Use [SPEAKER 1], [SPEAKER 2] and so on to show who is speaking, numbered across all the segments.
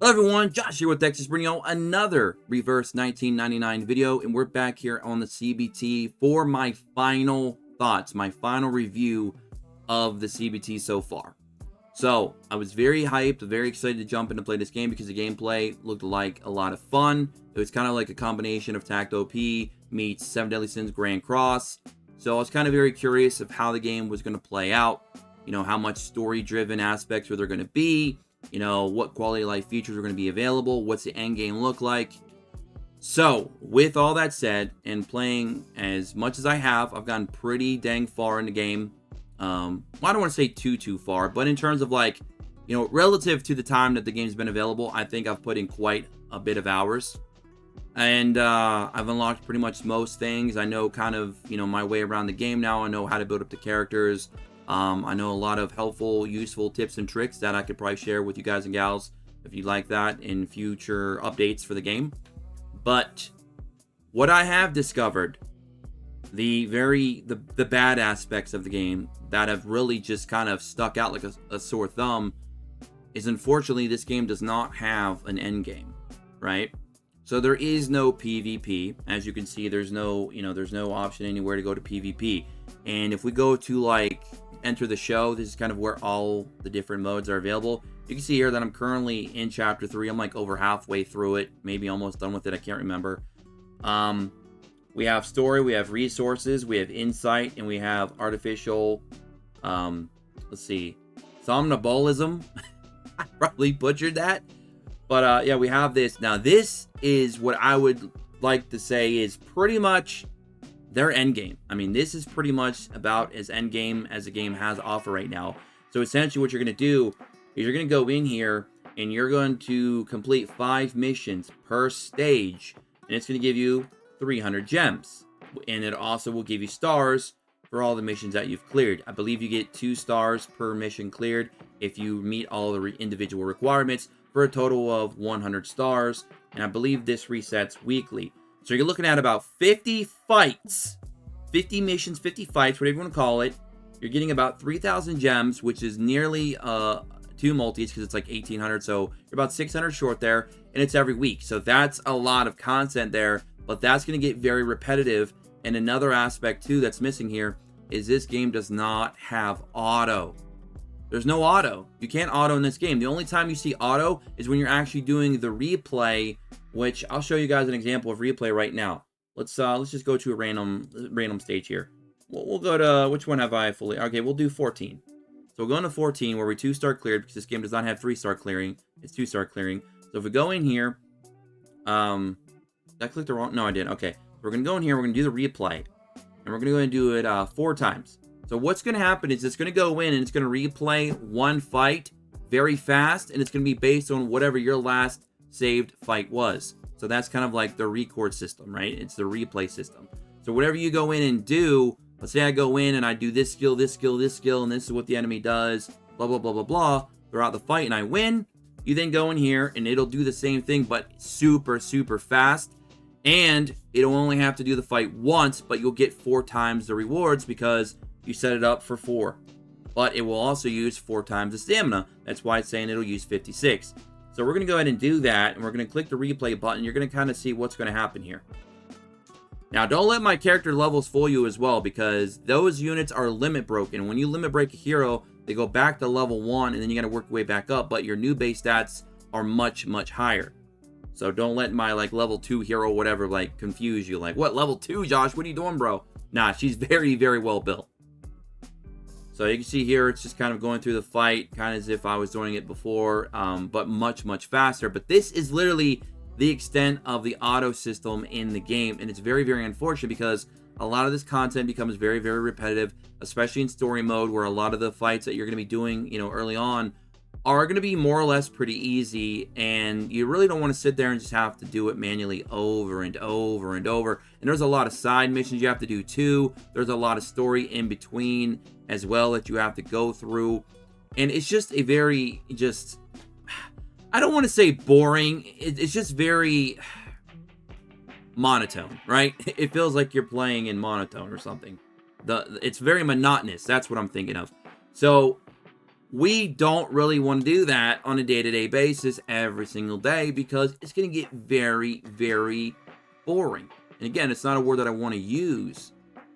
[SPEAKER 1] Hello everyone, Josh here with Texas bringing you another Reverse 1999 video, and we're back here on the CBT for my final thoughts, my final review of the CBT so far. So, I was very hyped, very excited to jump in and play this game because the gameplay looked like a lot of fun. It was kind of like a combination of Tact OP meets 7 Deadly Sins Grand Cross. So, I was kind of very curious of how the game was going to play out, you know, how much story-driven aspects were there going to be, you know, what quality of life features are going to be available, what's the end game look like. So, with all that said, and playing as much as I have, I've gotten pretty dang far in the game. Well, I don't want to say too far, but in terms of like, you know, relative to the time that the game's been available, I think I've put in quite a bit of hours. And I've unlocked pretty much most things. I know kind of, you know, my way around the game now. I know how to build up the characters. I know a lot of helpful, useful tips and tricks that I could probably share with you guys and gals if you'd like that in future updates for the game. But what I have discovered, the bad aspects of the game that have really just kind of stuck out like a sore thumb is, unfortunately, this game does not have an end game, right? So there is no PvP. As you can see, there's no option anywhere to go to PvP. And if we go to like enter the show, this is kind of where all the different modes are available. You can see here that I'm currently in chapter 3. I'm like over halfway through it, maybe almost done with it. I can't remember. We have story, we have resources, we have insight, and we have artificial, let's see, somnambulism. I probably butchered that. But yeah, we have this. Now, this is what I would like to say is pretty much their end game. I mean, this is pretty much about as end game as the game has to offer right now. So essentially what you're going to do is you're going to go in here and you're going to complete 5 missions per stage. And it's going to give you 300 gems. And it also will give you stars for all the missions that you've cleared. I believe you get 2 stars per mission cleared if you meet all the individual requirements, for a total of 100 stars. And I believe this resets weekly. So you're looking at about 50 fights, 50 missions, 50 fights, whatever you want to call it. You're getting about 3,000 gems, which is nearly 2 multis because it's like 1,800. So you're about 600 short there, and it's every week. So that's a lot of content there, but that's going to get very repetitive. And another aspect too that's missing here is this game does not have auto. There's no auto. You can't auto in this game. The only time you see auto is when you're actually doing the replay, which I'll show you guys an example of replay right now. Let's just go to a random stage here. We'll go to, which one have I fully? Okay, we'll do 14. So we'll go into 14 where we 2-star cleared because this game does not have 3-star clearing. It's 2-star clearing. So if we go in here, did I click the wrong? No, I didn't. Okay, so we're gonna go in here. We're gonna do the replay, and we're gonna go and do it 4 times. So what's going to happen is it's going to go in and it's going to replay one fight very fast, and it's going to be based on whatever your last saved fight was. So that's kind of like the record system, right? It's the replay system. So whatever you go in and do, let's say I go in and I do this skill, this skill, this skill, and this is what the enemy does, blah, blah, blah, blah, blah, throughout the fight, and I win. You then go in here and it'll do the same thing, but super fast. And it'll only have to do the fight once, but you'll get 4 times the rewards because you set it up for 4. But it will also use 4 times the stamina. That's why it's saying it'll use 56. So we're going to go ahead and do that, and we're going to click the replay button. You're going to kind of see what's going to happen here. Now, don't let my character levels fool you as well, because those units are limit broken. When you limit break a hero, they go back to level 1, and then you got to work your way back up, but your new base stats are much higher. So don't let my like level 2 hero whatever like confuse you. Like, what, level 2, Josh? What are you doing, bro? Nah, she's very well built. So you can see here, it's just kind of going through the fight, kind of as if I was doing it before, but much faster. But this is literally the extent of the auto system in the game, and it's very unfortunate because a lot of this content becomes very repetitive, especially in story mode, where a lot of the fights that you're going to be doing, you know, early on are going to be more or less pretty easy, and you really don't want to sit there and just have to do it manually over and over. And there's a lot of side missions you have to do too. There's a lot of story in between as well that you have to go through, and it's just a very I don't want to say boring. It's just very monotone, right? It feels like you're playing in monotone or something. It's very monotonous. That's what I'm thinking of. So We don't really want to do that on a day-to-day basis every single day because it's going to get very, very boring. And again, it's not a word that I want to use,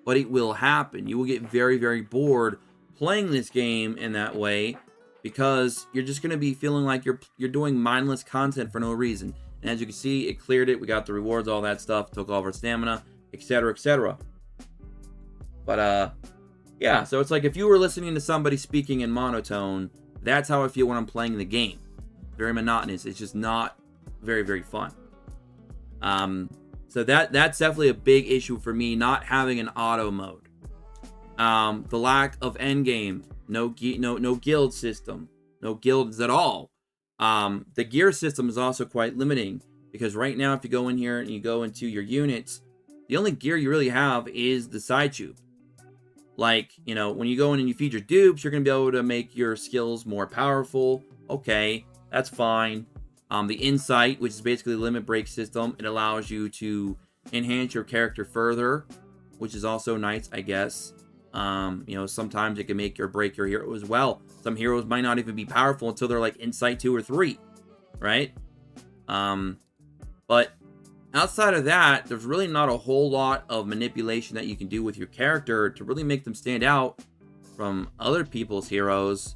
[SPEAKER 1] but it will happen. You will get very, very bored playing this game in that way because you're just going to be feeling like you're doing mindless content for no reason. And as you can see, it cleared it. We got the rewards, all that stuff, took all of our stamina, etc., etc. But yeah, so it's like if you were listening to somebody speaking in monotone, that's how I feel when I'm playing the game. Very monotonous. It's just not very, very fun. So that's definitely a big issue for me, not having an auto mode. The lack of endgame, no guild system, no guilds at all. The gear system is also quite limiting because right now, if you go in here and you go into your units, the only gear you really have is the side tube. Like, you know, when you go in and you feed your dupes, you're going to be able to make your skills more powerful. Okay, that's fine. The insight, which is basically the limit break system, it allows you to enhance your character further, which is also nice, I guess. You know, sometimes it can make or break your hero as well. Some heroes might not even be powerful until they're like insight 2 or 3, right? But outside of that, there's really not a whole lot of manipulation that you can do with your character to really make them stand out from other people's heroes,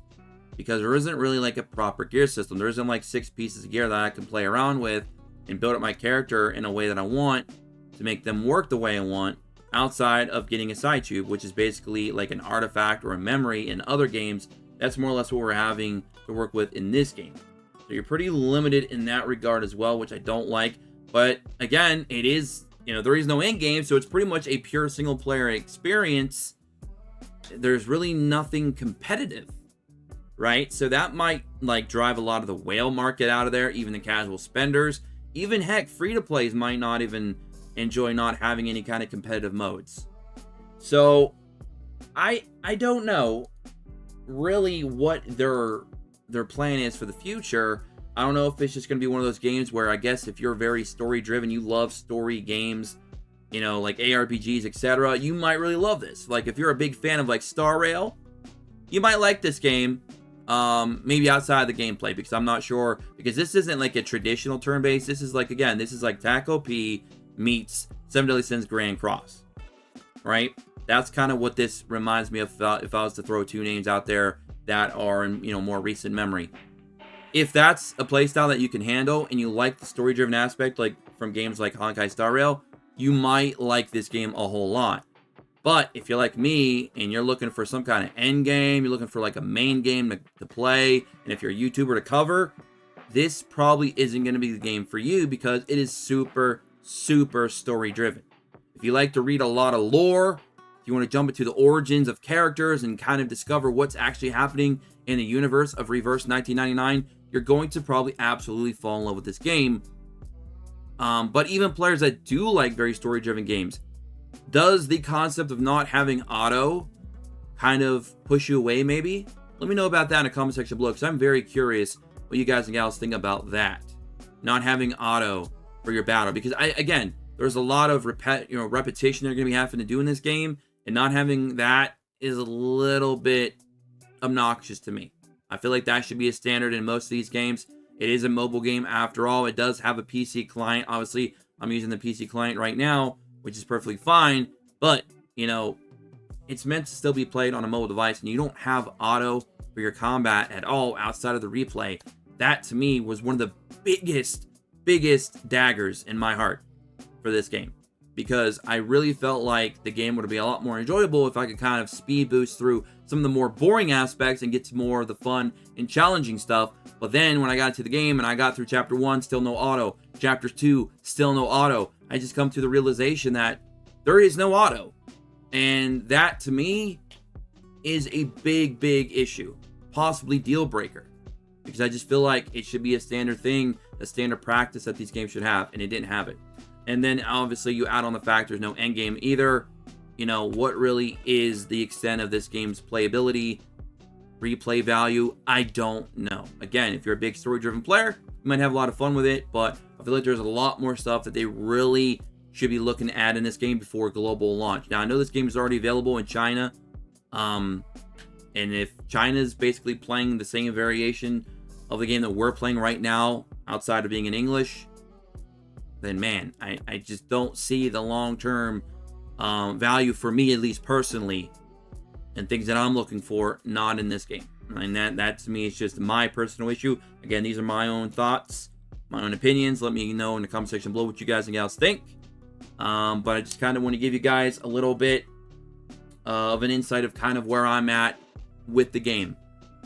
[SPEAKER 1] because there isn't really like a proper gear system. There isn't like 6 pieces of gear that I can play around with and build up my character in a way that I want to make them work the way I want, outside of getting a side tube, which is basically like an artifact or a memory in other games. That's more or less what we're having to work with in this game. So you're pretty limited in that regard as well, which I don't like. But again, it is, you know, there is no end game, so it's pretty much a pure single player experience. There's really nothing competitive, right? So that might like drive a lot of the whale market out of there, even the casual spenders. Even heck, free-to-plays might not even enjoy not having any kind of competitive modes. So I don't know really what their plan is for the future. I don't know if it's just going to be one of those games where, I guess, if you're very story driven, you love story games, you know, like ARPGs, etc., you might really love this. Like if you're a big fan of like Star Rail, you might like this game. Maybe outside the gameplay, because I'm not sure, because this isn't like a traditional turn-based. This is like, again, this is like Taco P meets 7 Deadly Sins Grand Cross, right? That's kind of what this reminds me of if I was to throw 2 names out there that are in, you know, more recent memory. If that's a playstyle that you can handle and you like the story-driven aspect, like from games like Honkai Star Rail, you might like this game a whole lot. But if you're like me and you're looking for some kind of end game, you're looking for like a main game to play, and if you're a YouTuber to cover, this probably isn't going to be the game for you because it is super, super story-driven. If you like to read a lot of lore, if you want to jump into the origins of characters and kind of discover what's actually happening in the universe of Reverse 1999, you're going to probably absolutely fall in love with this game. But even players that do like very story-driven games, does the concept of not having auto kind of push you away maybe? Let me know about that in the comment section below, because I'm very curious what you guys and gals think about that. Not having auto for your battle. Because, again, there's a lot of repetition they're going to be having to do in this game, and not having that is a little bit obnoxious to me. I feel like that should be a standard in most of these games. It is a mobile game after all. It does have a PC client. Obviously, I'm using the PC client right now, which is perfectly fine, but, you know, it's meant to still be played on a mobile device, and you don't have auto for your combat at all outside of the replay. That, to me, was one of the biggest daggers in my heart for this game, because I really felt like the game would be a lot more enjoyable if I could kind of speed boost through some of the more boring aspects and get to more of the fun and challenging stuff. But then when I got to the game and I got through Chapter 1, still no auto. Chapter 2, still no auto. I just come to the realization that there is no auto. And that, to me, is a big issue. Possibly deal breaker. Because I just feel like it should be a standard thing, a standard practice that these games should have, and it didn't have it. And then, obviously, you add on the fact there's no endgame either. You know, what really is the extent of this game's playability, replay value? I don't know. Again, if you're a big story-driven player, you might have a lot of fun with it, but I feel like there's a lot more stuff that they really should be looking to add in this game before global launch. Now, I know this game is already available in China, And if China's basically playing the same variation of the game that we're playing right now, outside of being in English, then man, I just don't see the long-term value for me, at least personally, and things that I'm looking for, not in this game. And that to me is just my personal issue. Again, these are my own thoughts, my own opinions. Let me know in the comment section below what you guys and gals think. But I just kind of want to give you guys a little bit of an insight of kind of where I'm at with the game.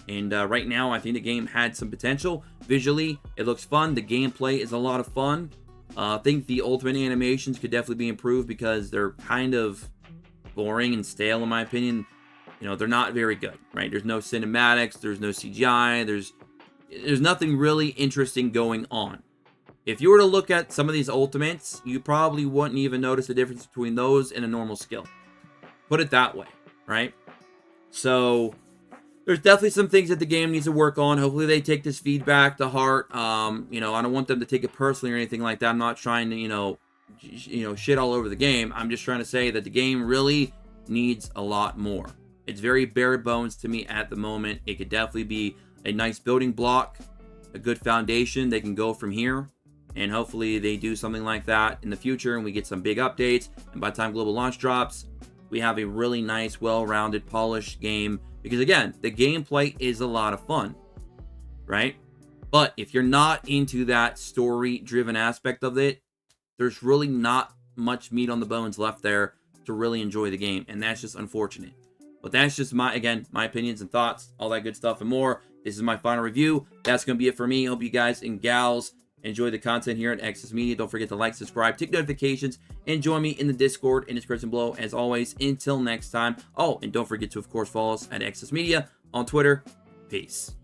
[SPEAKER 1] And right now, I think the game had some potential. Visually, it looks fun. The gameplay is a lot of fun. I think the ultimate animations could definitely be improved because they're kind of boring and stale, in my opinion. You know, they're not very good, right? There's no cinematics, there's no CGI, there's nothing really interesting going on. If you were to look at some of these ultimates, you probably wouldn't even notice the difference between those and a normal skill. Put it that way, right? So there's definitely some things that the game needs to work on. Hopefully they take this feedback to heart. You know, I don't want them to take it personally or anything like that. I'm not trying to, you know, shit all over the game. I'm just trying to say that the game really needs a lot more. It's very bare bones to me at the moment. It could definitely be a nice building block, a good foundation. They can go from here, and hopefully they do something like that in the future, and we get some big updates. And by the time global launch drops, we have a really nice, well-rounded, polished game. Because again, the gameplay is a lot of fun, right? But if you're not into that story-driven aspect of it, there's really not much meat on the bones left there to really enjoy the game, and that's just unfortunate. But that's just my opinions and thoughts, all that good stuff and more. This is my final review. That's going to be it for me. Hope you guys and gals enjoy the content here at Excess Media. Don't forget to like, subscribe, tick notifications, and join me in the Discord in the description below. As always, until next time. Oh, and don't forget to, of course, follow us at Excess Media on Twitter. Peace.